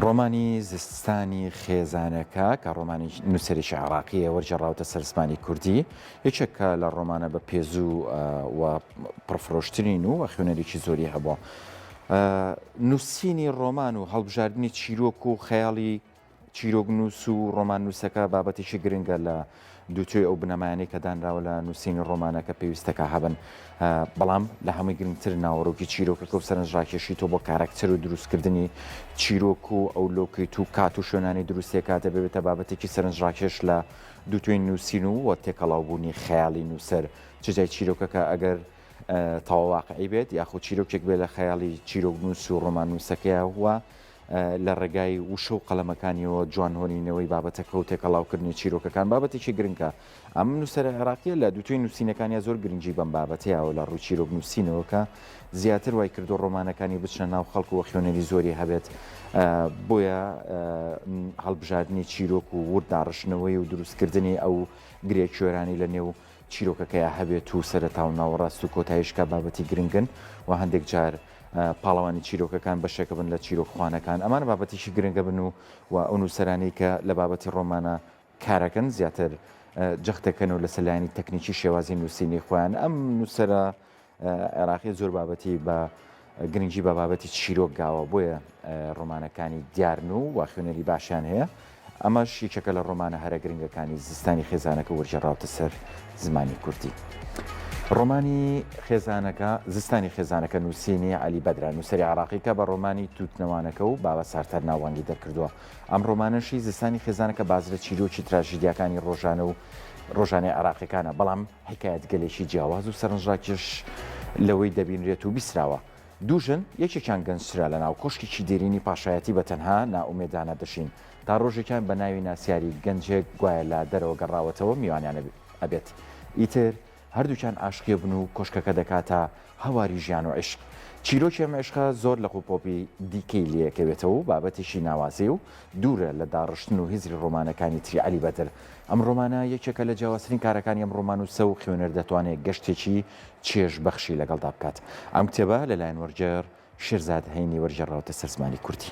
ڕۆمانی زستانی خێزانەکە کە ڕۆمانی نووسێرێکی عراقیە وەرجێڕاوتە سەر زمانی کوردی یەکێکە لە ڕۆمانە بە پێزوو و پڕفرۆشترین و خوێنەرێکی زۆری هەبووە. نووسینی ڕۆمان و هەڵبژاردننی چیرۆک و خەیاڵی چیرۆک نووس و ڕۆمان نووسەکە بابەتێکی گرنگە لە دووتێ ئەو بنەمایانەی کە دانراوە لە نووسینی ڕۆمانەکە پێویستەکە هەبن، بەڵام لە هەمووی گرنگتر ناوەڕۆکی چیرۆکەکە و سەرنجڕاکێشی تۆ بۆ کارکتەر و دروستکردنی چیرۆک و ئەو لۆکیت و کات و شوێنانی دروستێکاتە ببێتە بابەتێکی سەرنجڕاکێش لە دووتێی نووسین و تێکەڵاوبوونی خەیاڵی نووسەر چجای چیرۆکەکە ئەگەر تەواواقعی بێت یاخود چیرۆکێک بێت لە خەیاڵی چیرۆک نووس و ڕۆمان نووسەکەیە وە لە ڕێگای وشە و قەڵەمەکانیەوە جوانهۆنینەوەی بابەتەکە و تێکەڵاوکردنی چیرۆکەکان بابەتێکی گرنگە. ئەم نووسەر عێراقیە لە دووتێی نووسینەکانی زۆر گرنگی بەم بابەتەیەوە لە ڕووی چیرۆک نووسینەوەکە زیاتر وای کردو ڕۆمانەکانی بچنە ناو خەڵک و خوێنەری زۆری هەبێت، بۆیە هەڵبژاردننی چیرۆک و ورداڕشنەوەی و دروستکردنی ئەو گرێکوێرانی لە نێو چیرۆکەکەیە هەبێت و سەرەتا و ناوەڕاست و کۆتایشکە بابەتی گرنگن و هەندێک جار پاڵەوانی چیرۆکەکان بەشێکە بن لە چیرۆکخواانەکان ئەمان بابەتیشی گرنگە بن و ئەو نووسەرانی کە لە بابەتی ڕۆمانە کارەکەن زیاتر جەختەکەن و لە سەلایانی تەکنیکی شێوازی نووسینی خۆیان. ئەم نووسرە عێراقی زۆر بابەتی بە گرنگی بە بابەتی چیرۆک گاوە، بۆیە ڕۆمانەکانی دیارن و خوێنەری باشیان هەیە. ئەمەش یەکێکە لە ڕۆمانە هەرە گرنگەکانی زستانی خێزانەکە وەرجێڕاوتە سەر زمانی کوردی. ڕۆمانی خێزانەکە زستانی خێزانەکە نووسینی عەلی بەدرا نووسەری عراقی کە بە ڕۆمانی تووتنەوانەکە و بابە سارتەر ناوەندی دەرکردووە. ئەم ڕۆمانەشی زستانی خێزانەکە بازرە چیرۆکی تراژیدیەکانی ڕۆژانەی عراقیەکانە، بەڵام حکایەت گەلێکی جیاواز و سەرنجڕاکێش لەوەی دەبینرێت و بیسراوە. دووژن یەکێکیان گەنجترا لە ناو کۆشکێکی دێرینی پاشایەتی بە تەنها ناومێدانە دەشین تا ڕۆژێکیان بە ناوی ناسیاری گەنجێک گوایە لە دەرەوە گەڕاوەتەوە میوانیانە ئەبێت. ئیتر هەردووچان عاشقیە بن و کۆشکەکە دەکاتە هەواری ژیان و عشق. چیرۆکی ئەم عشقە زۆر لە قوپۆپی دیکەی لەکەوێتەوە و بابەتێکی ناوازێ و دوورە لە داڕشتن و هیزری ڕۆمانەکانی تری عەلی بەدر. ئەم ڕۆمانە یەکێکە لە جیاوازترین کارەکانی ئەم ڕۆمان و سە و خوێنەر دەتوانێت گەشتێکی چێژ بەخشی لەگەڵدا بکات. ئەم کتێبە لەلایەن وەرجێر شێرزاد هەینی وەرجێڕاوتە سەر زمانی کوردی.